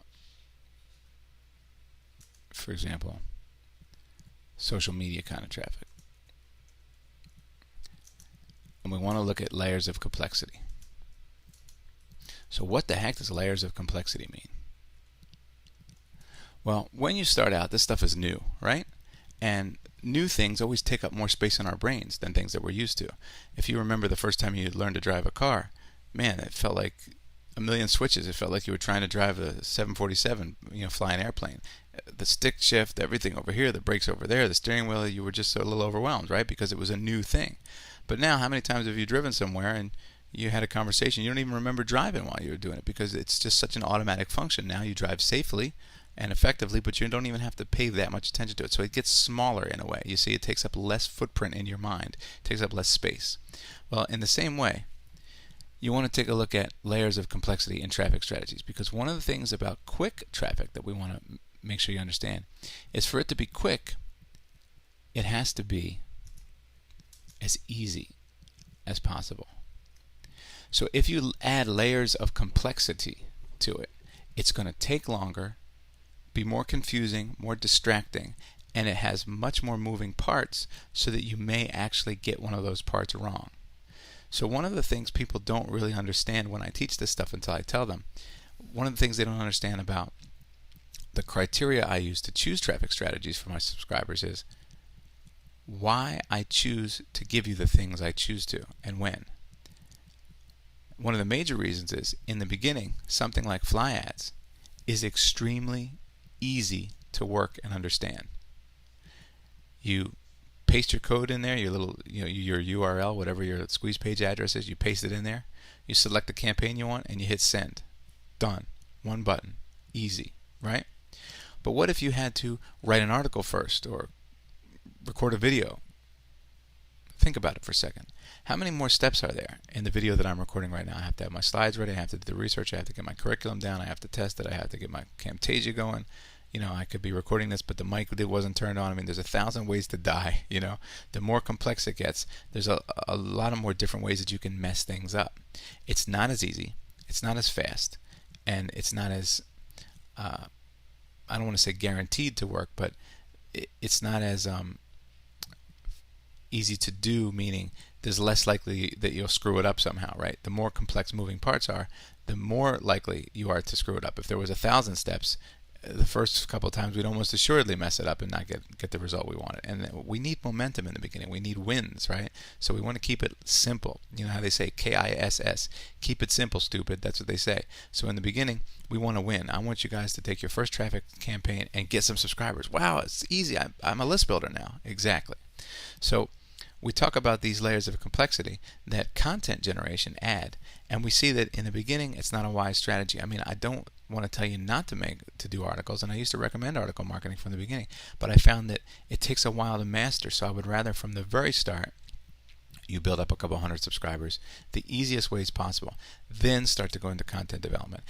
for example, social media kind of traffic. And we want to look at layers of complexity. So what the heck does layers of complexity mean? Well, when you start out, this stuff is new, right? And new things always take up more space in our brains than things that we're used to. If you remember the first time you learned to drive a car, man, it felt like a million switches. It felt like you were trying to drive a 747, fly an airplane. The stick shift, everything over here, the brakes over there, the steering wheel, you were just a little overwhelmed, right? Because it was a new thing. But now, how many times have you driven somewhere and you had a conversation, you don't even remember driving while you were doing it, because it's just such an automatic function. Now you drive safely and effectively, but you don't even have to pay that much attention to it. So it gets smaller in a way. You see, it takes up less footprint in your mind. It takes up less space. Well, in the same way, you want to take a look at layers of complexity in traffic strategies, because one of the things about quick traffic that we want to make sure you understand, is for it to be quick, it has to be as easy as possible. So if you add layers of complexity to it, it's going to take longer, be more confusing, more distracting, and it has much more moving parts so that you may actually get one of those parts wrong. So one of the things people don't really understand when I teach this stuff until I tell them, one of the things they don't understand about the criteria I use to choose traffic strategies for my subscribers is why I choose to give you the things I choose to and when. One of the major reasons is, in the beginning, something like fly ads is extremely easy to work and understand. You paste your code in there, your URL, whatever your squeeze page address is, you paste it in there. You select the campaign you want and you hit send. Done. One button. Easy, right? But what if you had to write an article first or record a video? Think about it for a second. How many more steps are there in the video that I'm recording right now? I have to have my slides ready, I have to do the research, I have to get my curriculum down, I have to test it, I have to get my Camtasia going. I could be recording this, but the mic wasn't turned on. I mean, there's 1,000 ways to die, The more complex it gets, there's a lot of more different ways that you can mess things up. It's not as easy, it's not as fast, and it's not as, I don't want to say guaranteed to work, but it's not as easy to do, meaning there's less likely that you'll screw it up somehow, right? The more complex moving parts are, the more likely you are to screw it up. If there was 1,000 steps, the first couple of times we'd almost assuredly mess it up and not get the result we wanted. And we need momentum in the beginning. We need wins, right? So we want to keep it simple. You know how they say KISS, keep it simple, stupid. That's what they say. So in the beginning, we want to win. I want you guys to take your first traffic campaign and get some subscribers. Wow, it's easy. I'm a list builder now. Exactly. So we talk about these layers of complexity that content generation add, and we see that in the beginning it's not a wise strategy. I mean, I don't want to tell you not to do articles, and I used to recommend article marketing from the beginning, but I found that it takes a while to master, so I would rather from the very start you build up a couple hundred subscribers the easiest ways possible, then start to go into content development.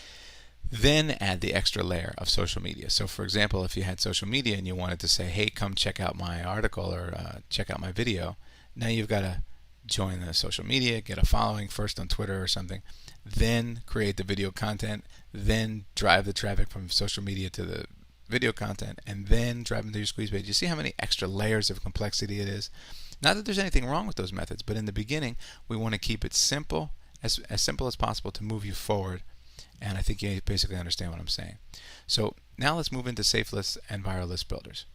Then add the extra layer of social media. So for example, if you had social media and you wanted to say, hey, come check out my article or check out my video, now you've got to join the social media, get a following first on Twitter or something, then create the video content, then drive the traffic from social media to the video content, and then drive them to your squeeze page. You see how many extra layers of complexity it is? Not that there's anything wrong with those methods, but in the beginning, we want to keep it simple, as simple as possible to move you forward. And I think you basically understand what I'm saying. So now let's move into safe lists and viral list builders.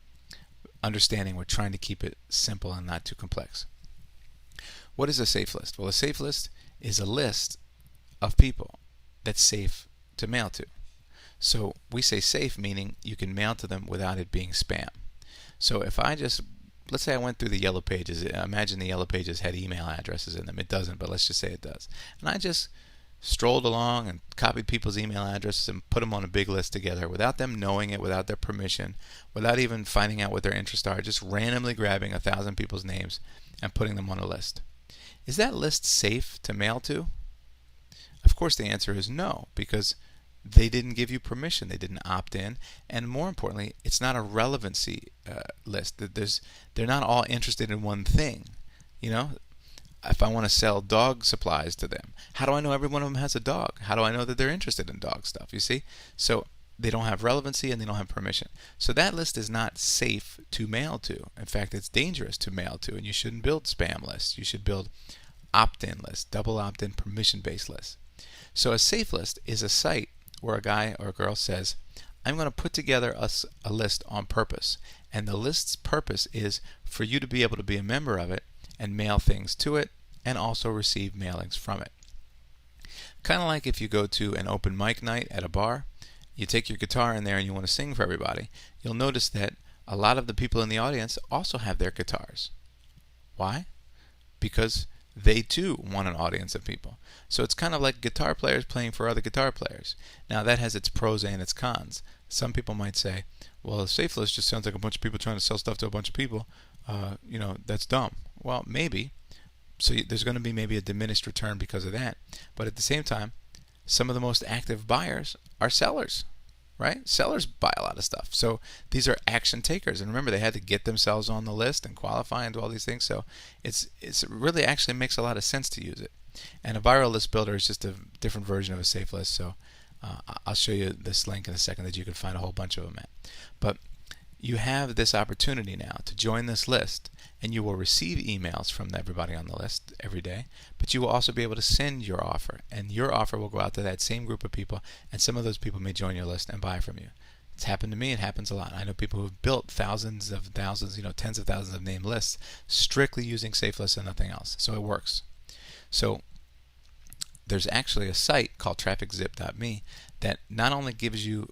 Understanding we're trying to keep it simple and not too complex. What is a safe list? Well, a safe list is a list of people that's safe to mail to. So we say safe, meaning you can mail to them without it being spam. So if let's say I went through the Yellow Pages. Imagine the Yellow Pages had email addresses in them. It doesn't, but let's just say it does. And I just strolled along and copied people's email addresses and put them on a big list together without them knowing it, without their permission, without even finding out what their interests are, just randomly grabbing 1,000 people's names and putting them on a list. Is that list safe to mail to? Of course the answer is no, because they didn't give you permission, they didn't opt in, and more importantly, it's not a relevancy list. They're not all interested in one thing. If I want to sell dog supplies to them, how do I know every one of them has a dog? How do I know that they're interested in dog stuff? You see? So they don't have relevancy and they don't have permission. So that list is not safe to mail to. In fact, it's dangerous to mail to, and you shouldn't build spam lists. You should build opt-in lists, double opt-in permission-based lists. So a safe list is a site where a guy or a girl says, I'm going to put together a list on purpose, and the list's purpose is for you to be able to be a member of it and mail things to it and also receive mailings from it. Kind of like if you go to an open mic night at a bar, you take your guitar in there and you want to sing for everybody, you'll notice that a lot of the people in the audience also have their guitars. Why? Because they too want an audience of people. So it's kind of like guitar players playing for other guitar players. Now that has its pros and its cons. Some people might say, well, a safe list just sounds like a bunch of people trying to sell stuff to a bunch of people. That's dumb. Well, maybe. So there's going to be maybe a diminished return because of that. But at the same time, some of the most active buyers are sellers. right? Sellers buy a lot of stuff. So these are action takers. And remember, they had to get themselves on the list and qualify and do all these things. So it's really actually makes a lot of sense to use it. And a viral list builder is just a different version of a safe list. So I'll show you this link in a second that you can find a whole bunch of them at. But you have this opportunity now to join this list, and you will receive emails from everybody on the list every day, but you will also be able to send your offer, and your offer will go out to that same group of people, and some of those people may join your list and buy from you. It's happened to me. It happens a lot. I know people who have built thousands of thousands, tens of thousands of named lists strictly using safe lists and nothing else. So it works. So there's actually a site called trafficzip.me that not only gives you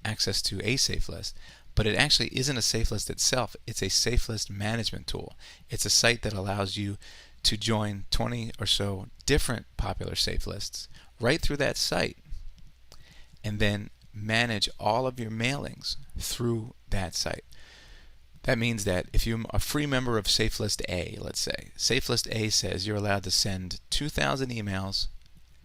access to a safe list, but it actually isn't a safe list itself. It's a safe list management tool. It's a site that allows you to join 20 or so different popular safe lists right through that site, and then manage all of your mailings through that site. That means that if you're a free member of SafeList A, let's say, SafeList A says you're allowed to send 2,000 emails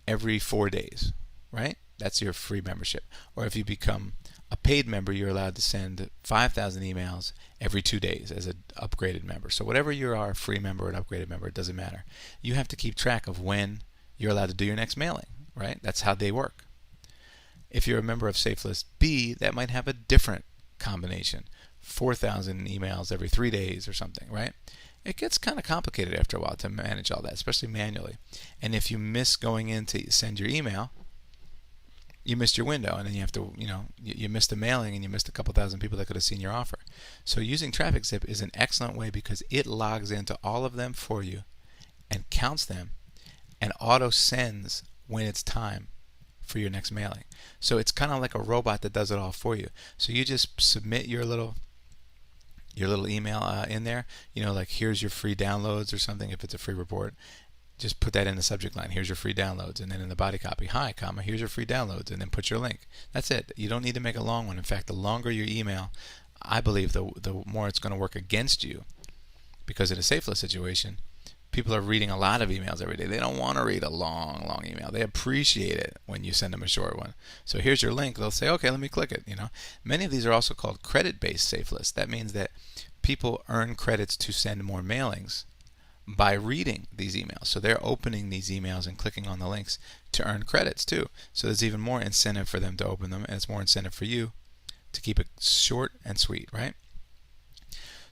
every 4 days, right? That's your free membership. Or if you become a paid member, you're allowed to send 5,000 emails every 2 days as an upgraded member. So whatever you are, a free member or an upgraded member, it doesn't matter. You have to keep track of when you're allowed to do your next mailing, right? That's how they work. If you're a member of SafeList B, that might have a different combination. 4,000 emails every 3 days or something, right? It gets kind of complicated after a while to manage all that, especially manually. And if you miss going in to send your email, you missed your window, and then you have to, you missed a mailing, and you missed a couple thousand people that could have seen your offer. So using TrafficZip is an excellent way because it logs into all of them for you and counts them and auto sends when it's time for your next mailing. So it's kind of like a robot that does it all for you. So you just submit your little email in there, like here's your free downloads or something if it's a free report. Just put that in the subject line, here's your free downloads, and then in the body copy, hi, comma, here's your free downloads, and then put your link. That's it. You don't need to make a long one. In fact, the longer your email, I believe the more it's going to work against you, because in a SafeList situation, people are reading a lot of emails every day. They don't want to read a long email. They appreciate it when you send them a short one. So here's your link. They'll say, okay, let me click it. Many of these are also called credit-based safe lists. That means that people earn credits to send more mailings by reading these emails. So they're opening these emails and clicking on the links to earn credits too. So there's even more incentive for them to open them, and it's more incentive for you to keep it short and sweet, right?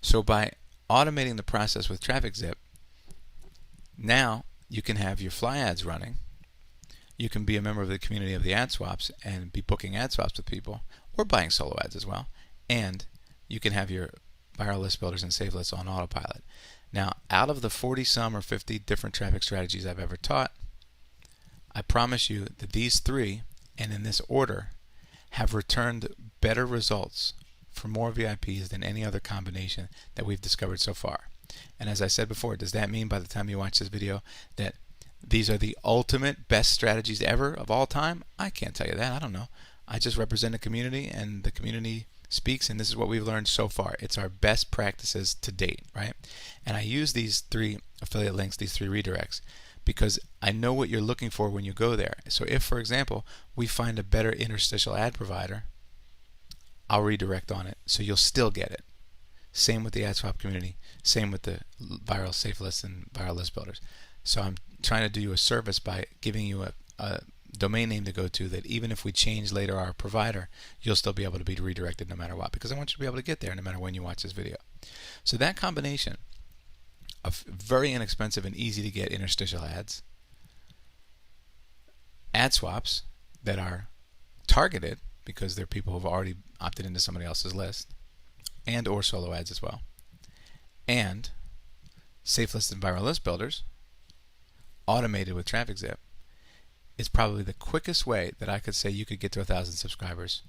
So by automating the process with TrafficZip, now you can have your fly ads running. You can be a member of the community of the ad swaps and be booking ad swaps with people, or buying solo ads as well. And you can have your viral list builders and safe lists on autopilot. Now, out of the 40 some or 50 different traffic strategies I've ever taught, I promise you that these three, and in this order, have returned better results for more VIPs than any other combination that we've discovered so far. And as I said before, does that mean by the time you watch this video that these are the ultimate best strategies ever of all time? I can't tell you that. I don't know. I just represent a community, and the community speaks, and this is what we've learned so far. It's our best practices to date, right? And I use these 3 affiliate links, these 3 redirects, because I know what you're looking for when you go there. So if, for example, we find a better interstitial ad provider, I'll redirect on it, so you'll still get it. Same with the AdSwap community, same with the viral safe lists and viral list builders. So I'm trying to do you a service by giving you a domain name to go to that even if we change later our provider, you'll still be able to be redirected no matter what, because I want you to be able to get there no matter when you watch this video. So that combination of very inexpensive and easy to get interstitial ads, ad swaps that are targeted because they're people who've already opted into somebody else's list, and or solo ads as well, and safe list and viral list builders automated with TrafficZip is probably the quickest way that I could say you could get to 1,000 subscribers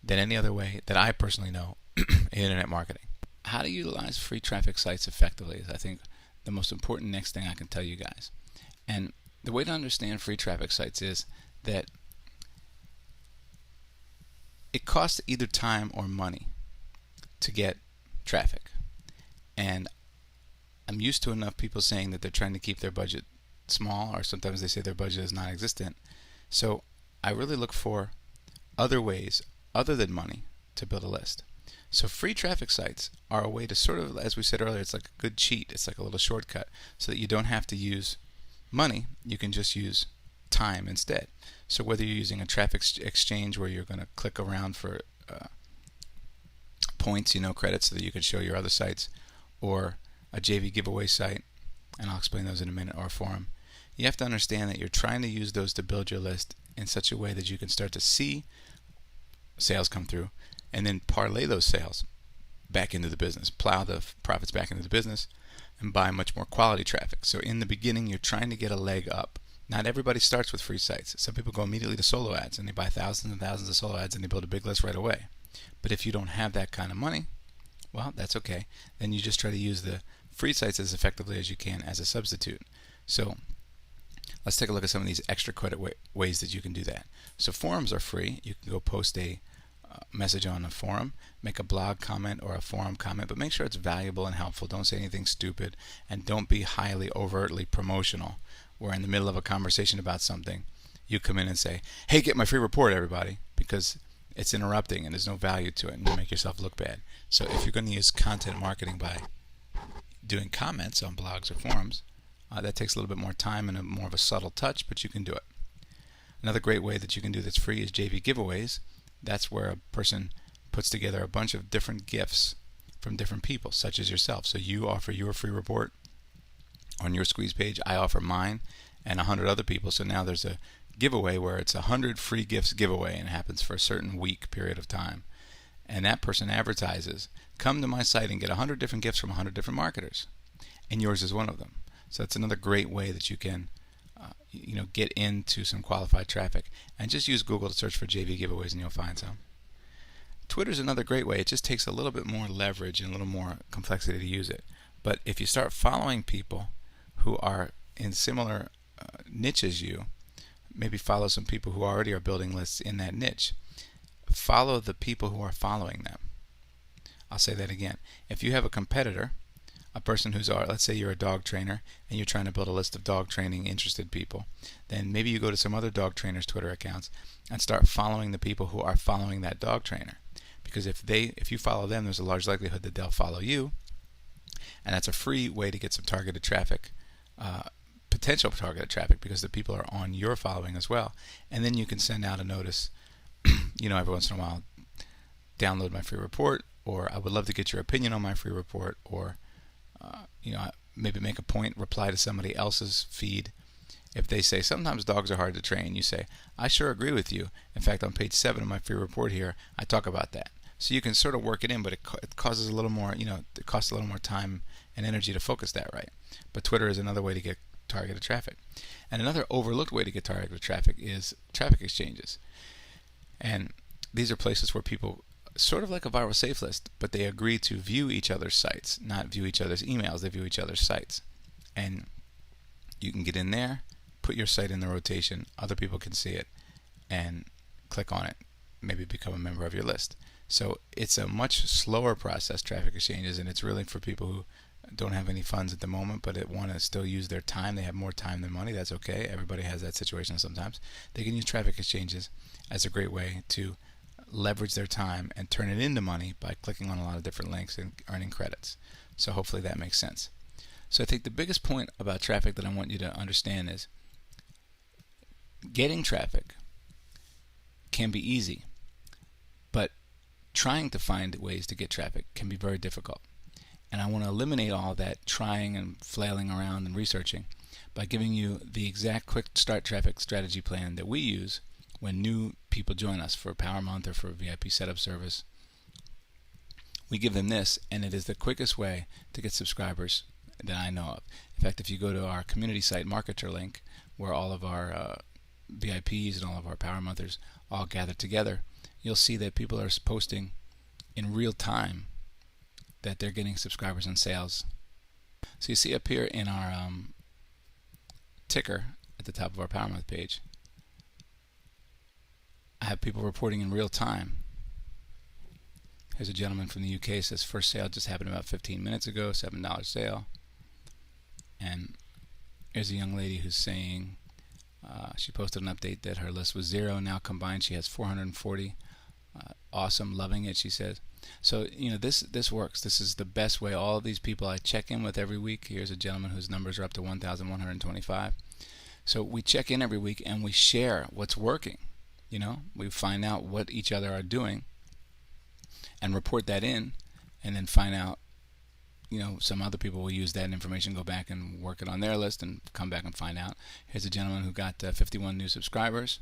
than any other way that I personally know in internet marketing. How to utilize free traffic sites effectively is, I think, the most important next thing I can tell you guys. And the way to understand free traffic sites is that it costs either time or money to get traffic. And I'm used to enough people saying that they're trying to keep their budget small, or sometimes they say their budget is non-existent. So I really look for other ways other than money to build a list. So free traffic sites are a way to sort of, as we said earlier, it's like a good cheat. It's like a little shortcut so that you don't have to use money. You can just use time instead. So whether you're using a traffic exchange where you're going to click around for points, credits so that you can show your other sites, or a JV giveaway site, and I'll explain those in a minute, or a forum, you have to understand that you're trying to use those to build your list in such a way that you can start to see sales come through and then parlay those sales back into the business, plow the profits back into the business, and buy much more quality traffic. So in the beginning, you're trying to get a leg up. Not everybody starts with free sites. Some people go immediately to solo ads and they buy thousands and thousands of solo ads and they build a big list right away. But if you don't have that kind of money, well, that's okay. Then you just try to use the free sites as effectively as you can as a substitute. So let's take a look at some of these extra credit ways that you can do that. So forums are free. You can go post a message on a forum, make a blog comment or a forum comment, but make sure it's valuable and helpful. Don't say anything stupid, and don't be highly overtly promotional, where in the middle of a conversation about something, you come in and say, hey, get my free report, everybody, because it's interrupting and there's no value to it, and you make yourself look bad. So if you're going to use content marketing by doing comments on blogs or forums, that takes a little bit more time and more of a subtle touch, but you can do it. Another great way that you can do that's free is JV giveaways. That's where a person puts together a bunch of different gifts from different people, such as yourself. So you offer your free report on your squeeze page, I offer mine, and 100 other people. So now there's a giveaway where it's 100 free gifts giveaway, and it happens for a certain week period of time. And that person advertises, come to my site and get 100 different gifts from 100 different marketers, and yours is one of them. So that's another great way that you can get into some qualified traffic. And just use Google to search for JV giveaways and you'll find some. Twitter's another great way. It just takes a little bit more leverage and a little more complexity to use it. But if you start following people who are in similar niche as you, maybe follow some people who already are building lists in that niche. Follow the people who are following them. I'll say that again. If you have a competitor, a person who's, let's say you're a dog trainer and you're trying to build a list of dog training interested people, then maybe you go to some other dog trainers' Twitter accounts and start following the people who are following that dog trainer. Because if you follow them, there's a large likelihood that they'll follow you, and that's a free way to get some targeted traffic, potential targeted traffic, because the people are on your following as well. And then you can send out a notice, every once in a while, download my free report, or I would love to get your opinion on my free report, or maybe make a point, reply to somebody else's feed. If they say, sometimes dogs are hard to train, you say, I sure agree with you. In fact, on page 7 of my free report here, I talk about that. So you can sort of work it in, but it causes a little more, it costs a little more time and energy to focus that right. But Twitter is another way to get targeted traffic. And another overlooked way to get targeted traffic is traffic exchanges. And these are places where people, sort of like a viral safe list, but they agree to view each other's sites, not view each other's emails. They view each other's sites. And you can get in there, put your site in the rotation, other people can see it, and click on it, maybe become a member of your list. So it's a much slower process, traffic exchanges, and it's really for people who don't have any funds at the moment but want to still use their time. They have more time than money. That's okay. Everybody has that situation sometimes. They can use traffic exchanges as a great way to leverage their time and turn it into money by clicking on a lot of different links and earning credits. So hopefully that makes sense. So I think the biggest point about traffic that I want you to understand is getting traffic can be easy, but trying to find ways to get traffic can be very difficult. And I want to eliminate all that trying and flailing around and researching by giving you the exact quick start traffic strategy plan that we use when new people join us for Power Month or for a VIP setup service. We give them this, and it is the quickest way to get subscribers that I know of. In fact, if you go to our community site Marketer link, where all of our VIPs and all of our Power Monthers all gather together, you'll see that people are posting in real time that they're getting subscribers and sales. So you see up here in our ticker at the top of our Power Month page, I have people reporting in real time. Here's a gentleman from the UK, says first sale just happened about 15 minutes ago, $7 sale. And here's a young lady who's saying she posted an update that her list was 0. Now combined she has 440 awesome, loving it, she says. So, this works. This is the best way. All of these people I check in with every week. Here's a gentleman whose numbers are up to 1,125. So we check in every week and we share what's working. We find out what each other are doing and report that in, and then find out, some other people will use that information, go back and work it on their list, and come back and find out. Here's a gentleman who got 51 new subscribers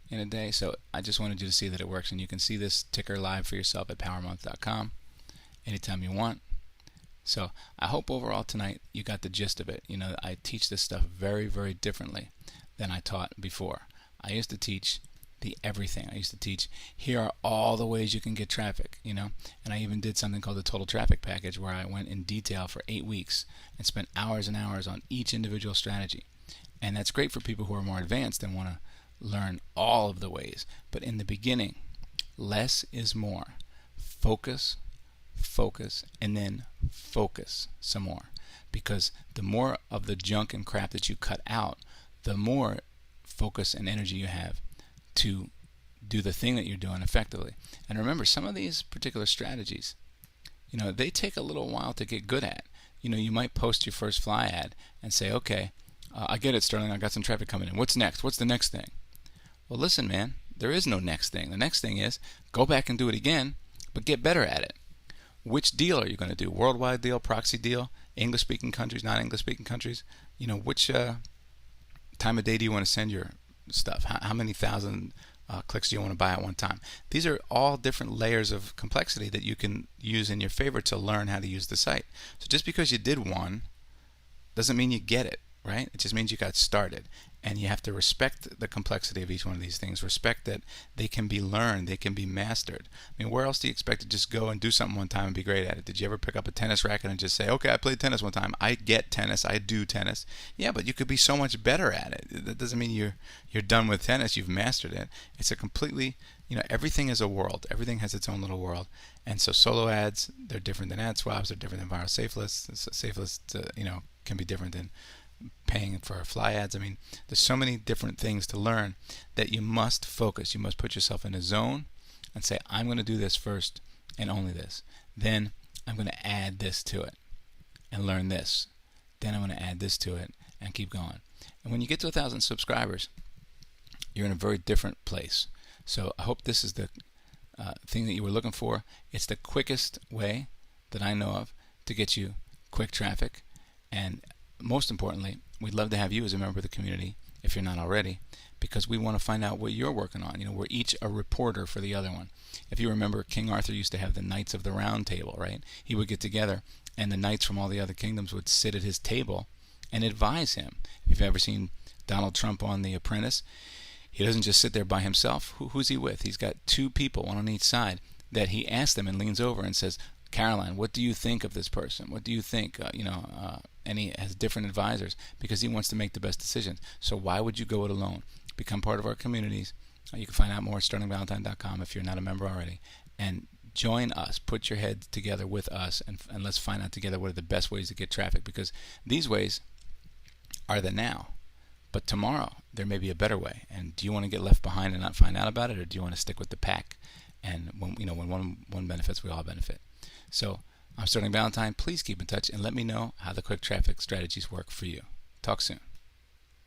in a day. So I just wanted you to see that it works, and you can see this ticker live for yourself at powermonth.com anytime you want. So I hope overall tonight you got the gist of it. I teach this stuff very, very differently than I taught before. I used to teach the everything. I used to teach, here are all the ways you can get traffic, and I even did something called the Total Traffic Package, where I went in detail for 8 weeks and spent hours and hours on each individual strategy. And that's great for people who are more advanced and want to learn all of the ways. But in the beginning, less is more. Focus, and then focus some more. Because the more of the junk and crap that you cut out, the more focus and energy you have to do the thing that you're doing effectively. And remember, some of these particular strategies, they take a little while to get good at. You might post your first fly ad and say, okay, I get it, Sterling, I got some traffic coming in. What's next? What's the next thing? Well, listen, man, there is no next thing. The next thing is go back and do it again, but get better at it. Which deal are you going to do? Worldwide deal, proxy deal, English-speaking countries, non-English-speaking countries? Which time of day do you want to send your stuff? How many thousand clicks do you want to buy at one time? These are all different layers of complexity that you can use in your favor to learn how to use the site. So just because you did one doesn't mean you get it, right? It just means you got started. And you have to respect the complexity of each one of these things. Respect that they can be learned, they can be mastered. I mean, where else do you expect to just go and do something one time and be great at it? Did you ever pick up a tennis racket and just say, okay, I played tennis one time, I get tennis, I do tennis? Yeah, but you could be so much better at it. That doesn't mean you're done with tennis, you've mastered it. It's a completely, everything is a world. Everything has its own little world. And so solo ads, they're different than ad swaps, they're different than viral safe lists. Safe lists, can be different than paying for fly ads. I mean, there's so many different things to learn that you must focus. You must put yourself in a zone and say, I'm going to do this first and only this. Then I'm going to add this to it and learn this. Then I'm going to add this to it and keep going. And when you get to 1,000 subscribers, you're in a very different place. So I hope this is the thing that you were looking for. It's the quickest way that I know of to get you quick traffic. And most importantly, we'd love to have you as a member of the community, if you're not already, because we want to find out what you're working on. We're each a reporter for the other one. If you remember, King Arthur used to have the Knights of the Round Table, right? He would get together, and the knights from all the other kingdoms would sit at his table and advise him. If you've ever seen Donald Trump on The Apprentice, he doesn't just sit there by himself. Who's he with? He's got two people, one on each side, that he asks them and leans over and says, Caroline, what do you think of this person? What do you think? And he has different advisors because he wants to make the best decisions. So why would you go it alone? Become part of our communities. You can find out more at sterlingvalentine.com if you're not a member already. And join us. Put your heads together with us, and let's find out together what are the best ways to get traffic, because these ways are the now. But tomorrow, there may be a better way. And do you want to get left behind and not find out about it, or do you want to stick with the pack? And when one benefits, we all benefit. So I'm Sterling Valentine. Please keep in touch and let me know how the quick traffic strategies work for you. Talk soon.